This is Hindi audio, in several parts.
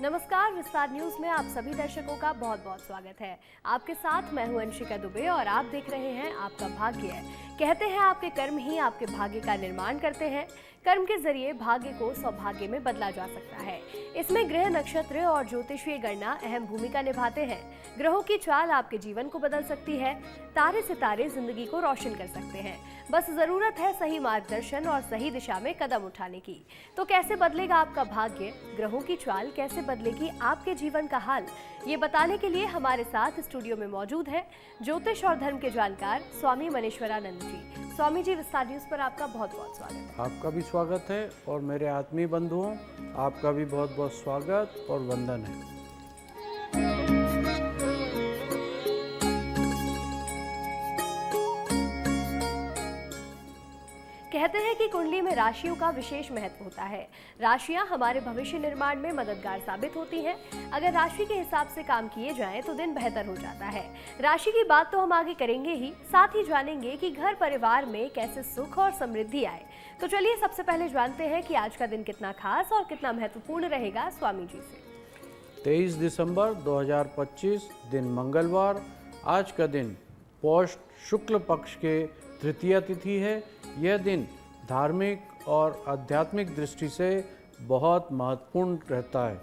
नमस्कार, विस्तार न्यूज में आप सभी दर्शकों का बहुत बहुत स्वागत है। आपके साथ मैं हूं अंशिका दुबे और आप देख रहे हैं आपका भाग्य। कहते हैं आपके कर्म ही आपके भाग्य का निर्माण करते हैं। कर्म के जरिए भाग्य को सौभाग्य में बदला जा सकता है। इसमें ग्रह, नक्षत्र और ज्योतिषीय गणना अहम भूमिका निभाते हैं। ग्रहों की चाल आपके जीवन को बदल सकती है। तारे सितारे जिंदगी को रोशन कर सकते हैं। बस जरूरत है सही मार्गदर्शन और सही दिशा में कदम उठाने की। तो कैसे बदलेगा आपका भाग्य, ग्रहों की चाल कैसे बदलेगी आपके जीवन का हाल, ये बताने के लिए हमारे साथ स्टूडियो में मौजूद है ज्योतिष और धर्म के जानकार स्वामी मनीश्वरानंद जी। स्वामी जी, विस्तार न्यूज पर आपका बहुत बहुत स्वागत है। आपका भी स्वागत है और मेरे आत्मीय बंधुओं, आपका भी बहुत बहुत स्वागत और वंदन है। कहते हैं कि कुंडली में राशियों का विशेष महत्व होता है। राशियां हमारे भविष्य निर्माण में मददगार साबित होती हैं। अगर राशि के हिसाब से काम किए जाएं तो दिन बेहतर हो जाता है। राशि की बात तो हम आगे करेंगे ही, साथ ही जानेंगे कि घर परिवार में कैसे सुख और समृद्धि आए। तो चलिए सबसे पहले जानते हैं कि आज का दिन कितना खास और कितना महत्वपूर्ण रहेगा स्वामी जी से। 23 दिसंबर 2025 दिन मंगलवार। आज का दिन पौष शुक्ल पक्ष के तृतीया तिथि है। यह दिन धार्मिक और आध्यात्मिक दृष्टि से बहुत महत्वपूर्ण रहता है।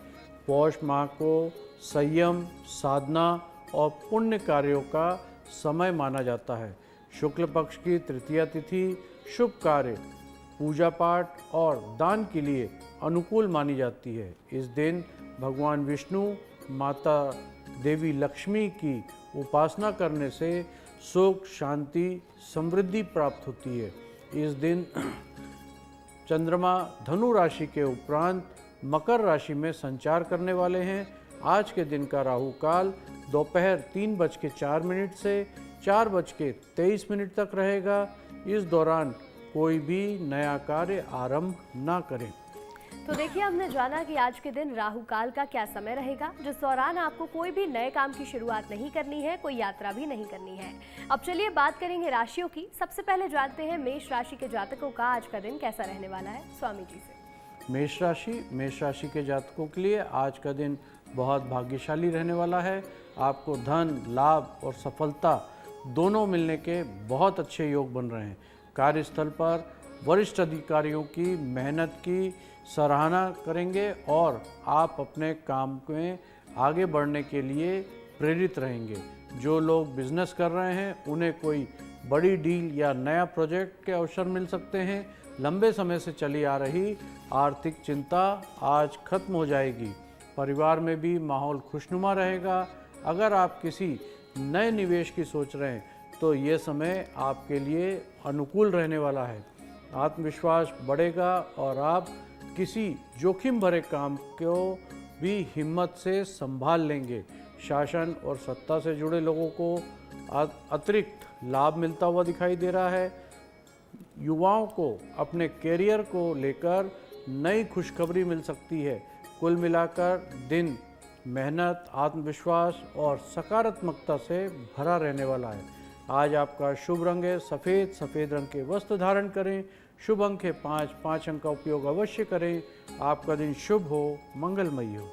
पौष माह को संयम, साधना और पुण्य कार्यों का समय माना जाता है। शुक्ल पक्ष की तृतीया तिथि शुभ कार्य, पूजा पाठ और दान के लिए अनुकूल मानी जाती है। इस दिन भगवान विष्णु, माता देवी लक्ष्मी की उपासना करने से सुख, शांति, समृद्धि प्राप्त होती है। इस दिन चंद्रमा धनु राशि के उपरांत मकर राशि में संचार करने वाले हैं। आज के दिन का राहु काल दोपहर 3:04 से 4:23 तक रहेगा। इस दौरान कोई भी नया कार्य आरंभ ना करें। तो देखिए, हमने जाना कि आज के दिन राहु काल का क्या समय रहेगा, जिस दौरान आपको कोई भी नए काम की शुरुआत नहीं करनी है, कोई यात्रा भी नहीं करनी है। अब चलिए बात करेंगे राशियों की। सबसे पहले जानते हैं मेष राशि के जातकों का आज का दिन कैसा रहने वाला है स्वामी जी से। मेष राशि के जातकों के लिए आज का दिन बहुत भाग्यशाली रहने वाला है। आपको धन, लाभ और सफलता दोनों मिलने के बहुत अच्छे योग बन रहे हैं। कार्यस्थल पर वरिष्ठ अधिकारियों की मेहनत की सराहना करेंगे और आप अपने काम में आगे बढ़ने के लिए प्रेरित रहेंगे। जो लोग बिजनेस कर रहे हैं उन्हें कोई बड़ी डील या नया प्रोजेक्ट के अवसर मिल सकते हैं। लंबे समय से चली आ रही आर्थिक चिंता आज खत्म हो जाएगी। परिवार में भी माहौल खुशनुमा रहेगा। अगर आप किसी नए निवेश की सोच रहे हैं तो ये समय आपके लिए अनुकूल रहने वाला है। आत्मविश्वास बढ़ेगा और आप किसी जोखिम भरे काम को भी हिम्मत से संभाल लेंगे। शासन और सत्ता से जुड़े लोगों को अतिरिक्त लाभ मिलता हुआ दिखाई दे रहा है। युवाओं को अपने कैरियर को लेकर नई खुशखबरी मिल सकती है। कुल मिलाकर दिन मेहनत, आत्मविश्वास और सकारात्मकता से भरा रहने वाला है। आज आपका शुभ रंग है सफ़ेद। सफ़ेद रंग के वस्त्र धारण करें। शुभ अंक है 5 अंक का उपयोग अवश्य करें। आपका दिन शुभ हो, मंगलमय हो।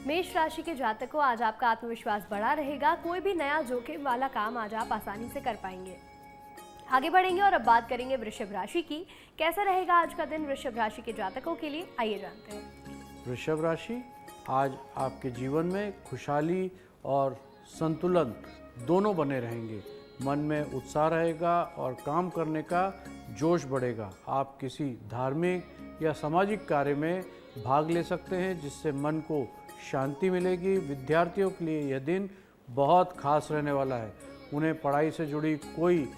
मेष राशि के जातकों, आज आपका आत्मविश्वास बढ़ा रहेगा। कोई भी नया जोखिम वाला काम आज आप आसानी से कर पाएंगे। आगे बढ़ेंगे और अब बात करेंगे वृषभ राशि की। कैसा रहेगा आज का दिन वृषभ राशि के जातकों के लिए, आइए जानते हैं। वृषभ राशि, आज आपके जीवन में खुशहाली और संतुलन दोनों बने रहेंगे। मन में उत्साह रहेगा और काम करने का जोश बढ़ेगा। आप किसी धार्मिक या सामाजिक कार्य में भाग ले सकते हैं जिससे मन को शांति मिलेगी। विद्यार्थियों के लिए यह दिन बहुत खास रहने वाला है। उन्हें पढ़ाई से जुड़ी कोई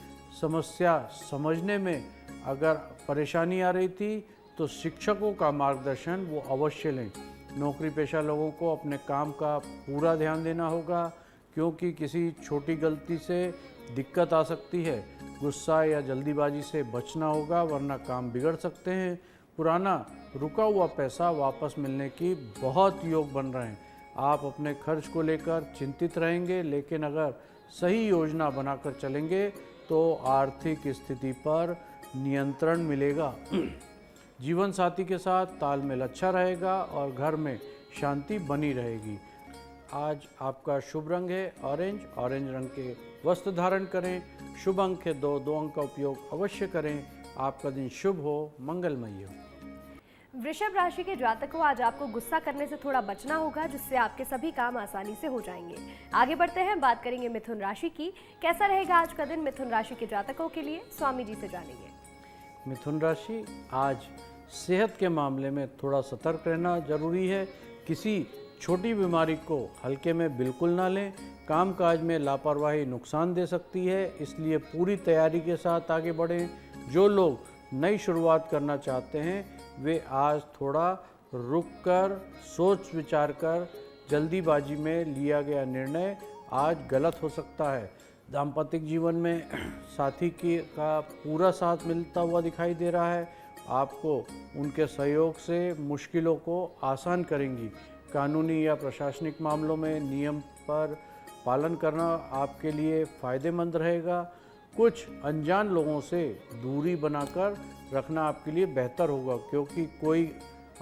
समस्या समझने में अगर परेशानी आ रही थी तो शिक्षकों का मार्गदर्शन वो अवश्य लें। नौकरी पेशा लोगों को अपने काम का पूरा ध्यान देना होगा, क्योंकि किसी छोटी गलती से दिक्कत आ सकती है। गुस्सा या जल्दीबाजी से बचना होगा, वरना काम बिगड़ सकते हैं। पुराना रुका हुआ पैसा वापस मिलने की बहुत योग बन रहे हैं। आप अपने खर्च को लेकर चिंतित रहेंगे, लेकिन अगर सही योजना बनाकर चलेंगे तो आर्थिक स्थिति पर नियंत्रण मिलेगा। जीवन साथी के साथ तालमेल अच्छा रहेगा और घर में शांति बनी रहेगी। आज आपका शुभ रंग है ऑरेंज। ऑरेंज रंग के वस्त्र धारण करें। शुभ अंक है 2। 2 अंक का उपयोग अवश्य करें। आपका दिन शुभ हो, मंगलमय हो। वृषभ राशि के जातकों, आज आपको गुस्सा करने से थोड़ा बचना होगा, जिससे आपके सभी काम आसानी से हो जाएंगे। आगे बढ़ते हैं, बात करेंगे मिथुन राशि की। कैसा रहेगा आज का दिन मिथुन राशि के जातकों के लिए, स्वामी जी से जानेंगे। मिथुन राशि, आज सेहत के मामले में थोड़ा सतर्क रहना जरूरी है। किसी छोटी बीमारी को हल्के में बिल्कुल ना लें। कामकाज में लापरवाही नुकसान दे सकती है, इसलिए पूरी तैयारी के साथ आगे बढ़ें। जो लोग नई शुरुआत करना चाहते हैं वे आज थोड़ा रुक कर सोच विचार कर जल्दीबाजी में लिया गया निर्णय आज गलत हो सकता है। दाम्पत्य जीवन में साथी का पूरा साथ मिलता हुआ दिखाई दे रहा है। आपको उनके सहयोग से मुश्किलों को आसान करेंगी। कानूनी या प्रशासनिक मामलों में नियम पर पालन करना आपके लिए फ़ायदेमंद रहेगा। कुछ अनजान लोगों से दूरी बनाकर रखना आपके लिए बेहतर होगा, क्योंकि कोई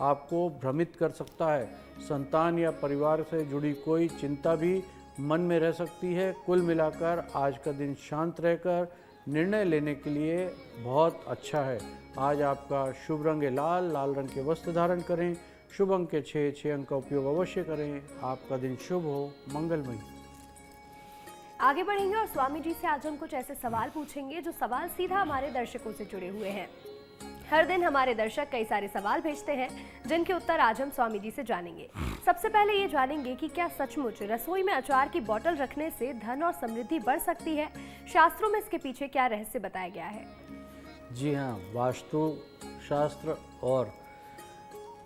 आपको भ्रमित कर सकता है। संतान या परिवार से जुड़ी कोई चिंता भी मन में रह सकती है। कुल मिलाकर आज का दिन शांत रहकर निर्णय लेने के लिए बहुत अच्छा है। आज आपका शुभ रंग है लाल। लाल रंग के वस्त्र धारण करें। शुभ अंक के 6। 6 अंक का उपयोग अवश्य करें। आपका दिन शुभ हो, मंगलमय। आगे बढ़ेंगे और स्वामी जी से आज हम कुछ ऐसे सवाल पूछेंगे जो सवाल सीधा हमारे दर्शकों से जुड़े हुए हैं। हर दिन हमारे दर्शक कई सारे सवाल भेजते हैं, जिनके उत्तर आज हम स्वामी जी से जानेंगे। सबसे पहले ये जानेंगे कि क्या सचमुच रसोई में अचार की बोतल रखने से धन और समृद्धि बढ़ सकती है? शास्त्रों में इसके पीछे क्या रहस्य बताया गया है? जी हाँ, वास्तु शास्त्र और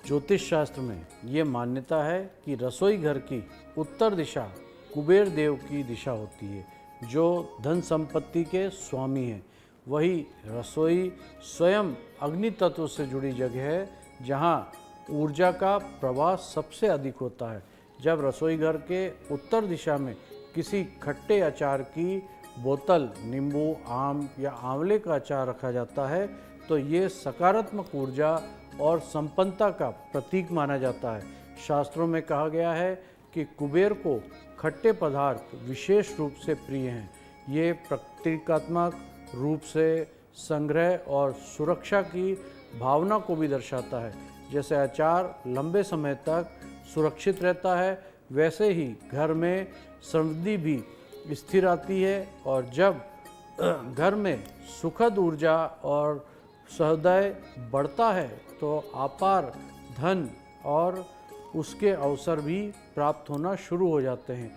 ज्योतिष शास्त्र में ये मान्यता है कि रसोई घर की उत्तर दिशा कुबेर देव की दिशा होती है, जो धन संपत्ति के स्वामी हैं। वही रसोई स्वयं अग्नि तत्व से जुड़ी जगह है, जहाँ ऊर्जा का प्रवाह सबसे अधिक होता है। जब रसोई घर के उत्तर दिशा में किसी खट्टे अचार की बोतल, नींबू, आम या आंवले का अचार रखा जाता है तो ये सकारात्मक ऊर्जा और संपन्नता का प्रतीक माना जाता है। शास्त्रों में कहा गया है कि कुबेर को खट्टे पदार्थ विशेष रूप से प्रिय हैं। ये प्रतीकात्मक रूप से संग्रह और सुरक्षा की भावना को भी दर्शाता है। जैसे अचार लंबे समय तक सुरक्षित रहता है, वैसे ही घर में समृद्धि भी स्थिर आती है। और जब घर में सुखद ऊर्जा और सहृदय बढ़ता है तो अपार धन और उसके अवसर भी प्राप्त होना शुरू हो जाते हैं।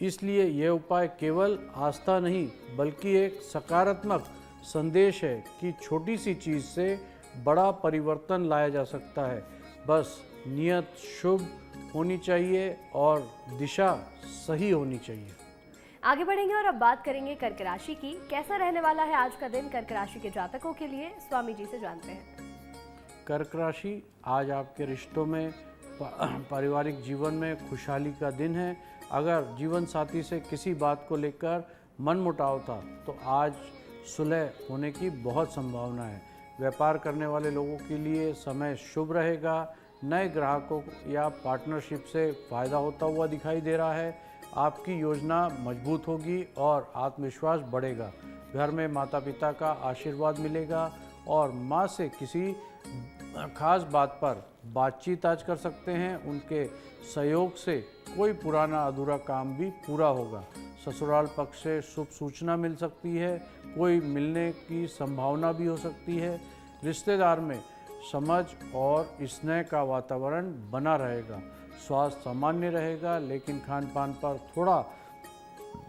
इसलिए यह उपाय केवल आस्था नहीं बल्कि एक सकारात्मक संदेश है कि छोटी सी चीज़ से बड़ा परिवर्तन लाया जा सकता है। बस नियत शुभ होनी चाहिए और दिशा सही होनी चाहिए। आगे बढ़ेंगे और अब बात करेंगे कर्क राशि की। कैसा रहने वाला है आज का दिन कर्क राशि के जातकों के लिए, स्वामी जी से जानते हैं। कर्क राशि, आज आपके रिश्तों में पारिवारिक जीवन में खुशहाली का दिन है। अगर जीवन साथी से किसी बात को लेकर मनमुटाव था तो आज सुलह होने की बहुत संभावना है। व्यापार करने वाले लोगों के लिए समय शुभ रहेगा। नए ग्राहकों या पार्टनरशिप से फ़ायदा होता हुआ दिखाई दे रहा है। आपकी योजना मजबूत होगी और आत्मविश्वास बढ़ेगा। घर में माता पिता का आशीर्वाद मिलेगा और माँ से किसी खास बात पर बातचीत आज कर सकते हैं। उनके सहयोग से कोई पुराना अधूरा काम भी पूरा होगा। ससुराल पक्ष से शुभ सूचना मिल सकती है। कोई मिलने की संभावना भी हो सकती है। रिश्तेदार में समझ और स्नेह का वातावरण बना रहेगा। स्वास्थ्य सामान्य रहेगा, लेकिन खान पान पर थोड़ा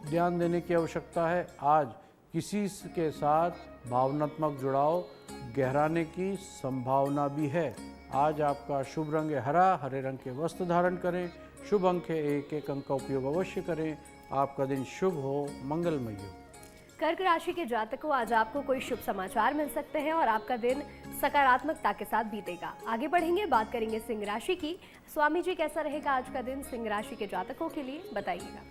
ध्यान देने की आवश्यकता है। आज किसी के साथ भावनात्मक जुड़ाव गहराने की संभावना भी है। आज आपका शुभ रंग है हरा। हरे रंग के वस्त्र धारण करें। शुभ अंक है 1। 1 अंक का उपयोग अवश्य करें। आपका दिन शुभ हो, मंगलमय हो। कर्क राशि के जातकों, आज आपको कोई शुभ समाचार मिल सकते हैं और आपका दिन सकारात्मकता के साथ बीतेगा। आगे बढ़ेंगे, बात करेंगे सिंह राशि की। स्वामी जी, कैसा रहेगा आज का दिन सिंह राशि के जातकों के लिए, बताइएगा।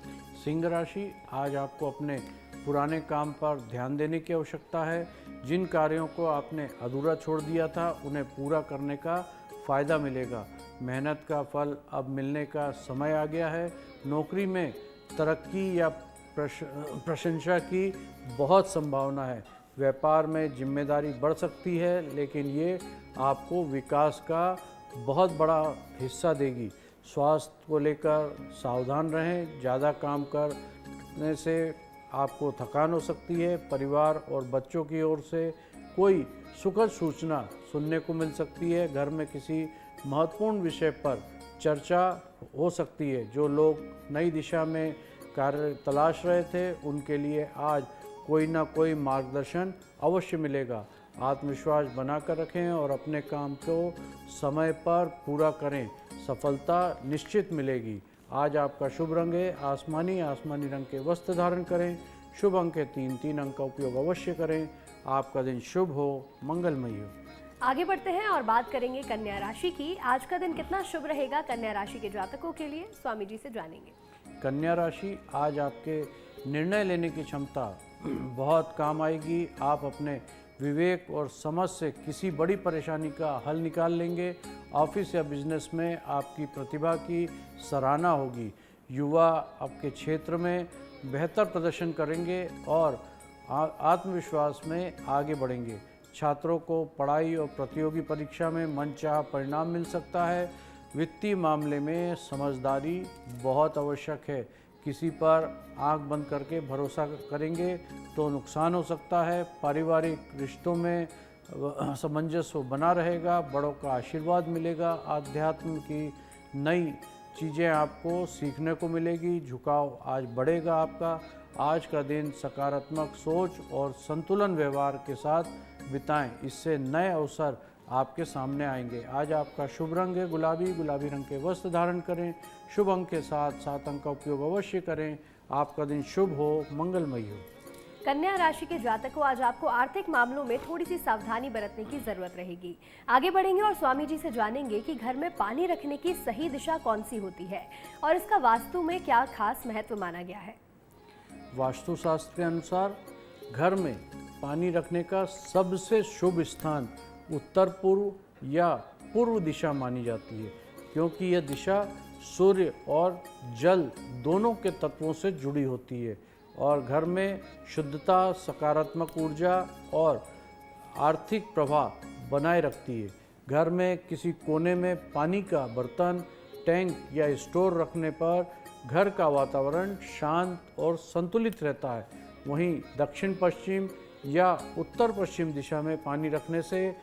सिंह राशि, आज आपको अपने पुराने काम पर ध्यान देने की आवश्यकता है। जिन कार्यों को आपने अधूरा छोड़ दिया था उन्हें पूरा करने का फ़ायदा मिलेगा। मेहनत का फल अब मिलने का समय आ गया है। नौकरी में तरक्की या प्रशंसा की बहुत संभावना है। व्यापार में जिम्मेदारी बढ़ सकती है, लेकिन ये आपको विकास का बहुत बड़ा हिस्सा देगी। स्वास्थ्य को लेकर सावधान रहें। ज़्यादा काम करने से आपको थकान हो सकती है। परिवार और बच्चों की ओर से कोई सुखद सूचना सुनने को मिल सकती है। घर में किसी महत्वपूर्ण विषय पर चर्चा हो सकती है। जो लोग नई दिशा में कार्य तलाश रहे थे, उनके लिए आज कोई ना कोई मार्गदर्शन अवश्य मिलेगा। आत्मविश्वास बनाकर रखें और अपने काम को समय पर पूरा करें। सफलता निश्चित मिलेगी। आज आपका शुभ रंग है आसमानी। आसमानी रंग के वस्त्र धारण करें। शुभ अंक के 3 अंक का उपयोग अवश्य करें। आपका दिन शुभ हो, मंगलमय हो। आगे बढ़ते हैं और बात करेंगे कन्या राशि की। आज का दिन कितना शुभ रहेगा कन्या राशि के जातकों के लिए, स्वामी जी से जानेंगे। कन्या राशि, आज आपके निर्णय लेने की क्षमता बहुत काम आएगी। आप अपने विवेक और समझ से किसी बड़ी परेशानी का हल निकाल लेंगे। ऑफिस या बिजनेस में आपकी प्रतिभा की सराहना होगी। युवा आपके क्षेत्र में बेहतर प्रदर्शन करेंगे और आत्मविश्वास में आगे बढ़ेंगे। छात्रों को पढ़ाई और प्रतियोगी परीक्षा में मनचाहा परिणाम मिल सकता है। वित्तीय मामले में समझदारी बहुत आवश्यक है। किसी पर आंख बंद करके भरोसा करेंगे तो नुकसान हो सकता है। पारिवारिक रिश्तों में सामंजस्य बना रहेगा। बड़ों का आशीर्वाद मिलेगा। आध्यात्म की नई चीज़ें आपको सीखने को मिलेगी। झुकाव आज बढ़ेगा आपका। आज का दिन सकारात्मक सोच और संतुलन व्यवहार के साथ बिताएं। इससे नए अवसर आपके सामने आएंगे। आज आपका शुभ रंग है गुलाबी। गुलाबी रंग के वस्त्र धारण करें। शुभ अंक के साथ 7 अंक का उपयोग अवश्य करें। आपका दिन शुभ हो, मंगलमय हो। कन्या राशि के जातकों, आज आपको आर्थिक मामलों में थोड़ी सी सावधानी बरतने की जरूरत रहेगी। आगे बढ़ेंगे और स्वामी जी से जानेंगे कि घर में पानी रखने की सही दिशा कौन सी होती है और इसका वास्तु में क्या खास महत्व माना गया है। वास्तुशास्त्र के अनुसार घर में पानी रखने का सबसे शुभ स्थान उत्तर पूर्व या पूर्व दिशा मानी जाती है, क्योंकि यह दिशा सूर्य और जल दोनों के तत्वों से जुड़ी होती है और घर में शुद्धता, सकारात्मक ऊर्जा और आर्थिक प्रभाव बनाए रखती है। घर में किसी कोने में पानी का बर्तन, टैंक या स्टोर रखने पर घर का वातावरण शांत और संतुलित रहता है। वहीं दक्षिण पश्चिम या उत्तर पश्चिम दिशा में पानी रखने से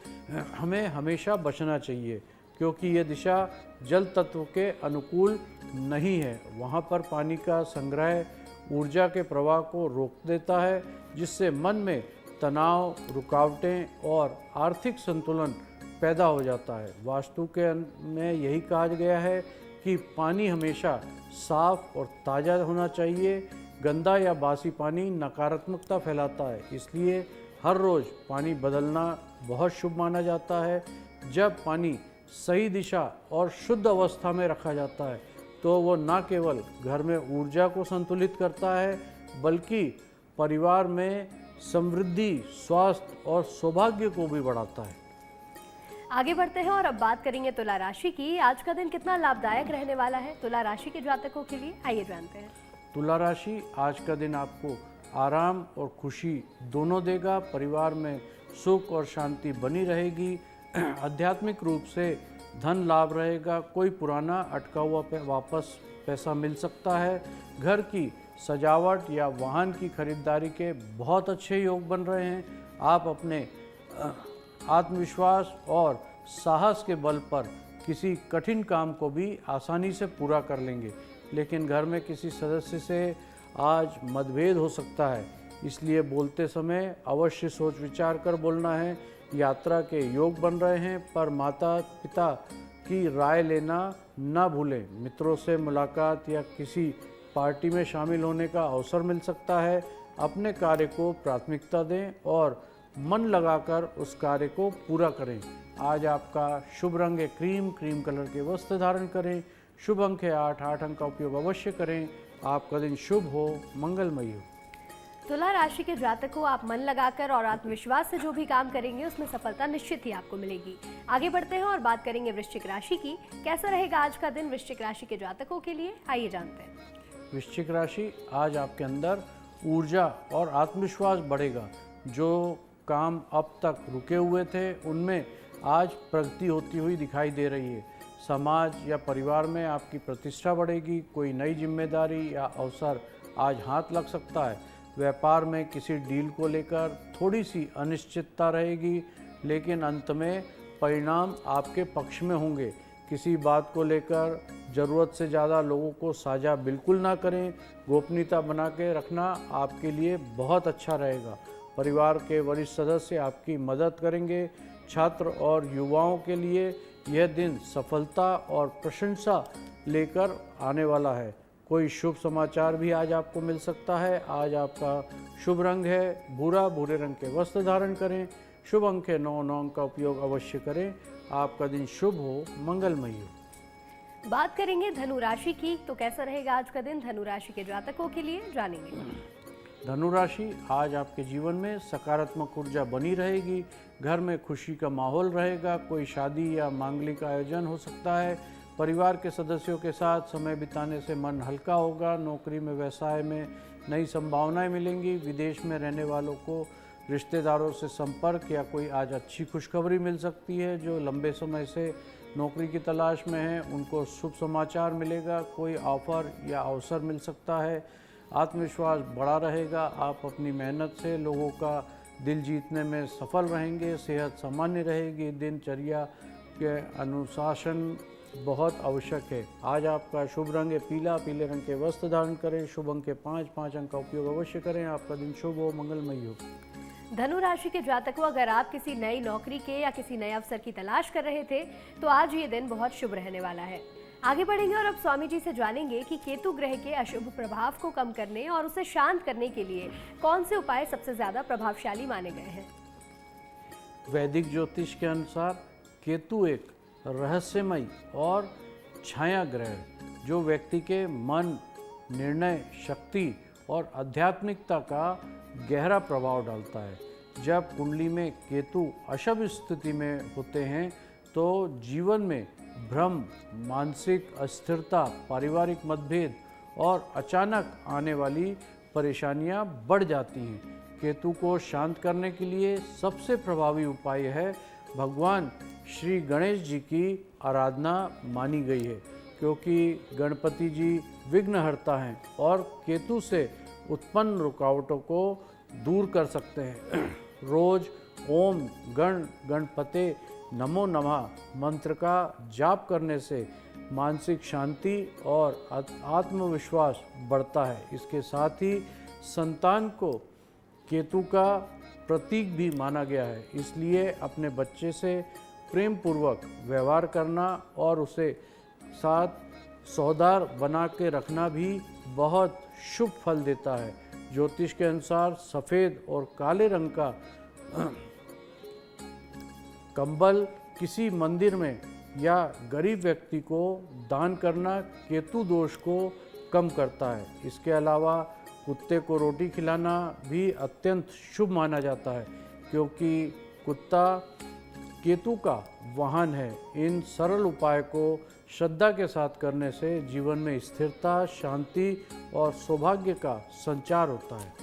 हमें हमेशा बचना चाहिए, क्योंकि ये दिशा जल तत्व के अनुकूल नहीं है। वहाँ पर पानी का संग्रह ऊर्जा के प्रवाह को रोक देता है, जिससे मन में तनाव, रुकावटें और आर्थिक संतुलन पैदा हो जाता है। वास्तु के में यही कहा गया है कि पानी हमेशा साफ और ताज़ा होना चाहिए। गंदा या बासी पानी नकारात्मकता फैलाता है, इसलिए हर रोज़ पानी बदलना बहुत शुभ माना जाता है। जब पानी सही दिशा और शुद्ध अवस्था में रखा जाता है तो वो न केवल घर में ऊर्जा को संतुलित करता है, बल्कि परिवार में समृद्धि, स्वास्थ्य और सौभाग्य को भी बढ़ाता है। आगे बढ़ते हैं और अब बात करेंगे तुला राशि की। आज का दिन कितना लाभदायक रहने वाला है तुला राशि के जातकों के लिए, आइए जानते हैं। तुला राशि, आज का दिन आपको आराम और खुशी दोनों देगा। परिवार में सुख और शांति बनी रहेगी। आध्यात्मिक रूप से धन लाभ रहेगा। कोई पुराना अटका हुआ वापस पैसा मिल सकता है। घर की सजावट या वाहन की खरीदारी के बहुत अच्छे योग बन रहे हैं। आप अपने आत्मविश्वास और साहस के बल पर किसी कठिन काम को भी आसानी से पूरा कर लेंगे। लेकिन घर में किसी सदस्य से आज मतभेद हो सकता है, इसलिए बोलते समय अवश्य सोच विचार कर बोलना है। यात्रा के योग बन रहे हैं, पर माता पिता की राय लेना ना भूलें। मित्रों से मुलाकात या किसी पार्टी में शामिल होने का अवसर मिल सकता है। अपने कार्य को प्राथमिकता दें और मन लगाकर उस कार्य को पूरा करें। आज आपका शुभ रंग है क्रीम। क्रीम कलर के वस्त्र धारण करें। शुभ अंक है 8 अंक का उपयोग अवश्य करें। आपका दिन शुभ हो, मंगलमय हो। तुला राशि के जातकों, आप मन लगाकर और आत्मविश्वास से जो भी काम करेंगे उसमें सफलता निश्चित ही आपको मिलेगी। आगे बढ़ते हैं और बात करेंगे वृश्चिक राशि की। कैसा रहेगा आज का दिन वृश्चिक राशि के जातकों के लिए, आइए जानते हैं। वृश्चिक राशि, आज आपके अंदर ऊर्जा और आत्मविश्वास बढ़ेगा। जो काम अब तक रुके हुए थे उनमें आज प्रगति होती हुई दिखाई दे रही है। समाज या परिवार में आपकी प्रतिष्ठा बढ़ेगी। कोई नई जिम्मेदारी या अवसर आज हाथ लग सकता है। व्यापार में किसी डील को लेकर थोड़ी सी अनिश्चितता रहेगी, लेकिन अंत में परिणाम आपके पक्ष में होंगे। किसी बात को लेकर ज़रूरत से ज़्यादा लोगों को साझा बिल्कुल ना करें। गोपनीयता बना के रखना आपके लिए बहुत अच्छा रहेगा। परिवार के वरिष्ठ सदस्य आपकी मदद करेंगे। छात्र और युवाओं के लिए यह दिन सफलता और प्रशंसा लेकर आने वाला है। कोई शुभ समाचार भी आज आपको मिल सकता है। आज आपका शुभ रंग है भूरा। भूरे रंग के वस्त्र धारण करें। शुभ अंक है 9। 9 अंक का उपयोग अवश्य करें। आपका दिन शुभ हो, मंगलमय हो। बात करेंगे धनु राशि की, तो कैसा रहेगा आज का दिन धनु राशि के जातकों के लिए, जानेंगे। धनु राशि, आज आपके जीवन में सकारात्मक ऊर्जा बनी रहेगी। घर में खुशी का माहौल रहेगा। कोई शादी या मांगलिक आयोजन हो सकता है। परिवार के सदस्यों के साथ समय बिताने से मन हल्का होगा। नौकरी में, व्यवसाय में नई संभावनाएं मिलेंगी। विदेश में रहने वालों को रिश्तेदारों से संपर्क या कोई आज अच्छी खुशखबरी मिल सकती है। जो लंबे समय से नौकरी की तलाश में हैं उनको शुभ समाचार मिलेगा। कोई ऑफर या अवसर मिल सकता है। आत्मविश्वास बढ़ा रहेगा। आप अपनी मेहनत से लोगों का दिल जीतने में सफल रहेंगे। सेहत सामान्य रहेगी। दिनचर्या के अनुशासन बहुत आवश्यक है। आज आपका शुभ रंग है पीला। पीले रंग के वस्त्र धारण करें। शुभ अंक के 5। 5 अंक का उपयोग अवश्य करें। आपका दिन शुभ हो, मंगलमय हो। धनु राशि के जातकों, अगर आप किसी नई नौकरी के या किसी नए अवसर की तलाश कर रहे थे तो आज ये दिन बहुत शुभ रहने वाला है। आगे बढ़ेंगे और अब स्वामी जी से जानेंगे कि केतु ग्रह के अशुभ प्रभाव को कम करने और उसे शांत करने के लिए कौन से उपाय सबसे ज्यादा प्रभावशाली माने गए हैं। वैदिक ज्योतिष के अनुसार केतु एक रहस्यमय और छाया ग्रह है, जो व्यक्ति के मन, निर्णय शक्ति और आध्यात्मिकता का गहरा प्रभाव डालता है। जब कुंडली में केतु अशुभ स्थिति में होते हैं तो जीवन में भ्रम, मानसिक अस्थिरता, पारिवारिक मतभेद और अचानक आने वाली परेशानियां बढ़ जाती हैं। केतु को शांत करने के लिए सबसे प्रभावी उपाय है भगवान श्री गणेश जी की आराधना मानी गई है, क्योंकि गणपति जी विघ्नहर्ता हैं और केतु से उत्पन्न रुकावटों को दूर कर सकते हैं। रोज ओम गण गणपते नमो नमः मंत्र का जाप करने से मानसिक शांति और आत्मविश्वास बढ़ता है। इसके साथ ही संतान को केतु का प्रतीक भी माना गया है, इसलिए अपने बच्चे से प्रेम पूर्वक व्यवहार करना और उसे साथ सौदार बना के रखना भी बहुत शुभ फल देता है। ज्योतिष के अनुसार सफ़ेद और काले रंग का कंबल किसी मंदिर में या गरीब व्यक्ति को दान करना केतु दोष को कम करता है। इसके अलावा कुत्ते को रोटी खिलाना भी अत्यंत शुभ माना जाता है, क्योंकि कुत्ता केतु का वाहन है। इन सरल उपाय को श्रद्धा के साथ करने से जीवन में स्थिरता, शांति और सौभाग्य का संचार होता है।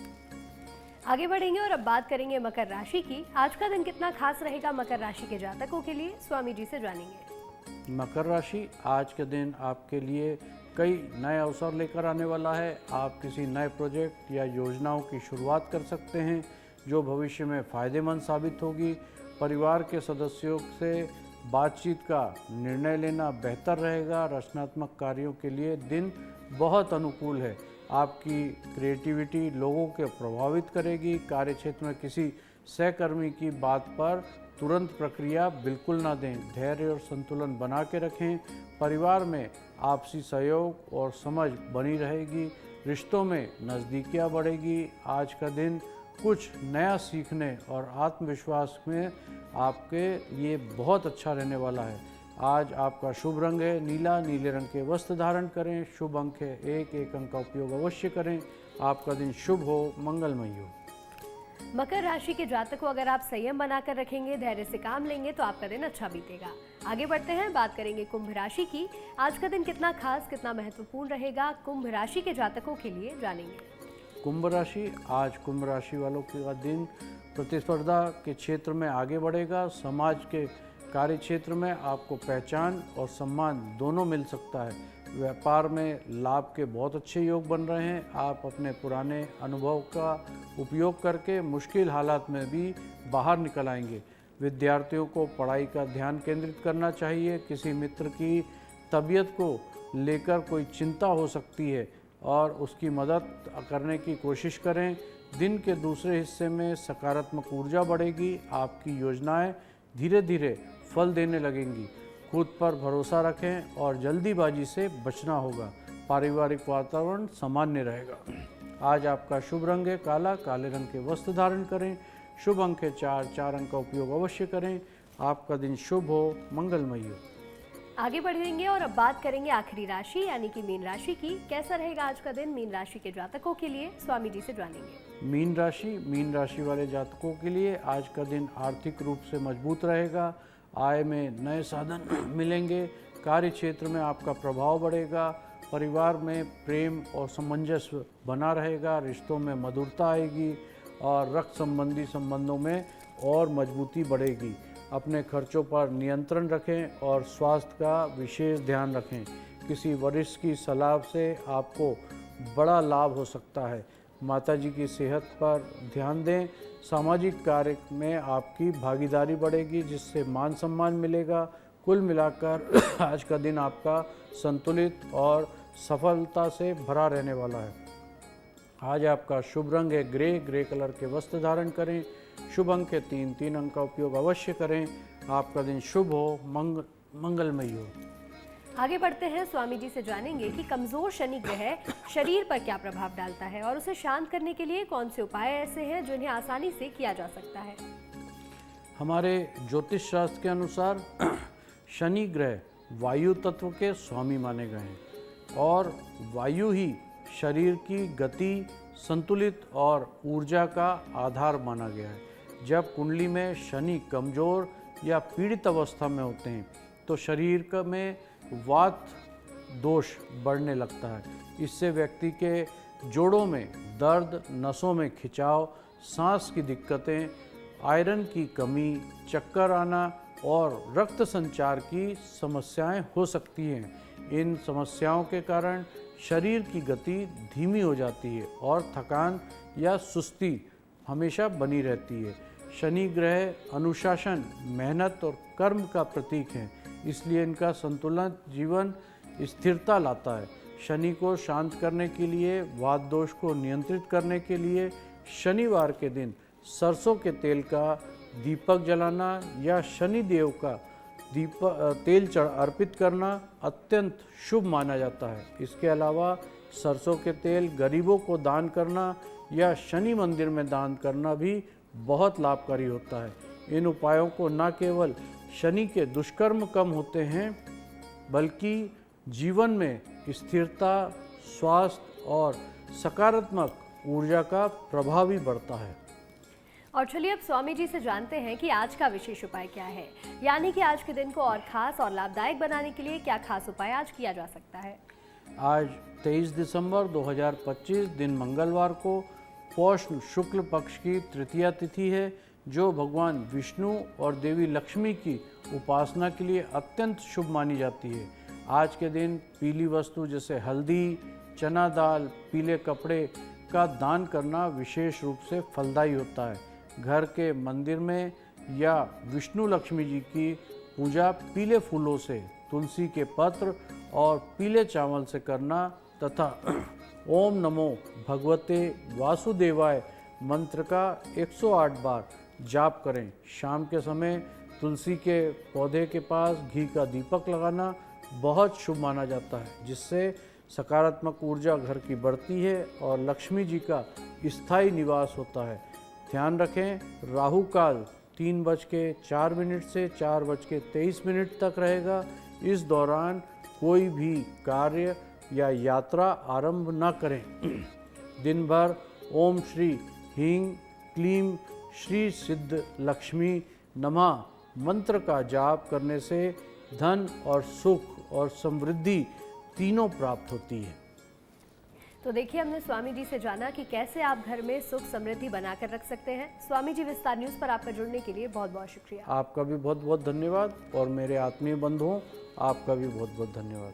आगे बढ़ेंगे और अब बात करेंगे मकर राशि की। आज का दिन कितना खास रहेगा मकर राशि के जातकों के लिए, स्वामी जी से जानेंगे। मकर राशि, आज के दिन आपके लिए कई नए अवसर लेकर आने वाला है। आप किसी नए प्रोजेक्ट या योजनाओं की शुरुआत कर सकते हैं जो भविष्य में फ़ायदेमंद साबित होगी। परिवार के सदस्यों से बातचीत का निर्णय लेना बेहतर रहेगा। रचनात्मक कार्यों के लिए दिन बहुत अनुकूल है। आपकी क्रिएटिविटी लोगों को प्रभावित करेगी। कार्यक्षेत्र में किसी सहकर्मी की बात पर तुरंत प्रक्रिया बिल्कुल ना दें। धैर्य और संतुलन बना के रखें। परिवार में आपसी सहयोग और समझ बनी रहेगी। रिश्तों में नज़दीकियाँ बढ़ेगी। आज का दिन कुछ नया सीखने और आत्मविश्वास में आपके लिए बहुत अच्छा रहने वाला है। आज आपका शुभ रंग है नीला, नीले रंग के वस्त्र धारण करें। शुभ अंक है 1, 1 अंक का उपयोग अवश्य करें। आपका दिन शुभ हो, मंगलमय हो। मकर राशि के जातकों, अगर आप संयम बनाकर रखेंगे, धैर्य से काम लेंगे तो आपका दिन अच्छा बीतेगा। आगे बढ़ते हैं, बात करेंगे कुंभ राशि की। आज का दिन कितना खास, कितना महत्वपूर्ण रहेगा, कुंभ राशि के जातकों के लिए जानेंगे। कुंभ राशि, आज कुंभ राशि वालों का दिन प्रतिस्पर्धा के क्षेत्र में आगे बढ़ेगा। समाज के कार्य क्षेत्र में आपको पहचान और सम्मान दोनों मिल सकता है। व्यापार में लाभ के बहुत अच्छे योग बन रहे हैं। आप अपने पुराने अनुभव का उपयोग करके मुश्किल हालात में भी बाहर निकल आएंगे। विद्यार्थियों को पढ़ाई का ध्यान केंद्रित करना चाहिए। किसी मित्र की तबीयत को लेकर कोई चिंता हो सकती है और उसकी मदद करने की कोशिश करें। दिन के दूसरे हिस्से में सकारात्मक ऊर्जा बढ़ेगी। आपकी योजनाएं धीरे धीरे फल देने लगेंगी। खुद पर भरोसा रखें और जल्दीबाजी से बचना होगा। पारिवारिक वातावरण सामान्य रहेगा। आज आपका शुभ रंग है काला, काले रंग के वस्त्र धारण करें। शुभ अंक है 4, 4 अंक का उपयोग अवश्य करें। आपका दिन शुभ हो, मंगलमय हो। आगे बढ़ेंगे और अब बात करेंगे आखिरी राशि यानी कि मीन राशि की। कैसा रहेगा आज का दिन मीन राशि के जातकों के लिए, स्वामी जी से जानेंगे। मीन राशि वाले जातकों के लिए आज का दिन आर्थिक रूप से मजबूत रहेगा। आय में नए साधन मिलेंगे। कार्य क्षेत्र में आपका प्रभाव बढ़ेगा। परिवार में प्रेम और सामंजस्य बना रहेगा। रिश्तों में मधुरता आएगी और रक्त संबंधी संबंधों में और मजबूती बढ़ेगी। अपने खर्चों पर नियंत्रण रखें और स्वास्थ्य का विशेष ध्यान रखें। किसी वरिष्ठ की सलाह से आपको बड़ा लाभ हो सकता है। माताजी की सेहत पर ध्यान दें। सामाजिक कार्य में आपकी भागीदारी बढ़ेगी जिससे मान सम्मान मिलेगा। कुल मिलाकर आज का दिन आपका संतुलित और सफलता से भरा रहने वाला है। आज आपका शुभ रंग है ग्रे कलर के वस्त्र धारण करें। शुभ अंक है 3, 3 अंक का उपयोग अवश्य करें। आपका दिन शुभ हो, मंगलमय हो। आगे बढ़ते हैं, स्वामी जी से जानेंगे कि कमजोर शनि ग्रह शरीर पर क्या प्रभाव डालता है और उसे शांत करने के लिए कौन से उपाय ऐसे हैं जिन्हें आसानी से किया जा सकता है। हमारे ज्योतिष शास्त्र के अनुसार शनि ग्रह वायु तत्व के स्वामी माने गए हैं और वायु ही शरीर की गति, संतुलित और ऊर्जा का आधार माना गया है। जब कुंडली में शनि कमजोर या पीड़ित अवस्था में होते हैं तो शरीर में वात दोष बढ़ने लगता है। इससे व्यक्ति के जोड़ों में दर्द, नसों में खिंचाव, सांस की दिक्कतें, आयरन की कमी, चक्कर आना और रक्त संचार की समस्याएं हो सकती हैं। इन समस्याओं के कारण शरीर की गति धीमी हो जाती है और थकान या सुस्ती हमेशा बनी रहती है। शनि ग्रह अनुशासन, मेहनत और कर्म का प्रतीक है, इसलिए इनका संतुलन जीवन स्थिरता लाता है। शनि को शांत करने के लिए, वात दोष को नियंत्रित करने के लिए शनिवार के दिन सरसों के तेल का दीपक जलाना या शनि देव का तेल अर्पित करना अत्यंत शुभ माना जाता है। इसके अलावा सरसों के तेल गरीबों को दान करना या शनि मंदिर में दान करना भी बहुत लाभकारी होता है। इन उपायों को न केवल शनि के दुष्कर्म कम होते हैं बल्कि जीवन में स्थिरता, स्वास्थ्य और सकारात्मक ऊर्जा का प्रभाव भी बढ़ता है। और चलिए अब स्वामी जी से जानते हैं कि आज का विशेष उपाय क्या है, यानी कि आज के दिन को और खास और लाभदायक बनाने के लिए क्या खास उपाय आज किया जा सकता है। आज 23 दिसंबर 2025 दिन मंगलवार को पौष शुक्ल पक्ष की तृतीया तिथि है, जो भगवान विष्णु और देवी लक्ष्मी की उपासना के लिए अत्यंत शुभ मानी जाती है। आज के दिन पीली वस्तु जैसे हल्दी, चना दाल, पीले कपड़े का दान करना विशेष रूप से फलदायी होता है। घर के मंदिर में या विष्णु लक्ष्मी जी की पूजा पीले फूलों से, तुलसी के पत्र और पीले चावल से करना तथा ओम नमो भगवते वासुदेवाय मंत्र का 108 बार जाप करें। शाम के समय तुलसी के पौधे के पास घी का दीपक लगाना बहुत शुभ माना जाता है, जिससे सकारात्मक ऊर्जा घर की बढ़ती है और लक्ष्मी जी का स्थायी निवास होता है। ध्यान रखें, राहु काल 3:04 से 4:23 तक रहेगा। इस दौरान कोई भी कार्य या यात्रा आरंभ न करें। दिन भर ओम श्री ह्रीं क्लीं श्री सिद्ध लक्ष्मी नमः मंत्र का जाप करने से धन और सुख और समृद्धि तीनों प्राप्त होती है। तो देखिए, हमने स्वामी जी से जाना कि कैसे आप घर में सुख समृद्धि बनाकर रख सकते हैं। स्वामी जी, विस्तार न्यूज़ पर आपका जुड़ने के लिए बहुत बहुत शुक्रिया। आपका भी बहुत बहुत धन्यवाद और मेरे आत्मीय बंधुओं, आपका भी बहुत बहुत धन्यवाद।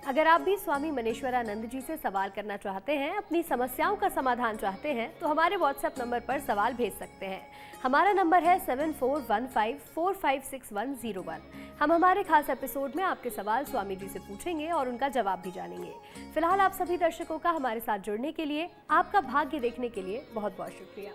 अगर आप भी स्वामी मनेश्वरानंद जी से सवाल करना चाहते हैं, अपनी समस्याओं का समाधान चाहते हैं, तो हमारे व्हाट्सएप नंबर पर सवाल भेज सकते हैं। हमारा नंबर है 7415456101। हम हमारे खास एपिसोड में आपके सवाल स्वामी जी से पूछेंगे और उनका जवाब भी जानेंगे। फिलहाल आप सभी दर्शकों का हमारे साथ जुड़ने के लिए, आपका भाग्य देखने के लिए बहुत बहुत शुक्रिया।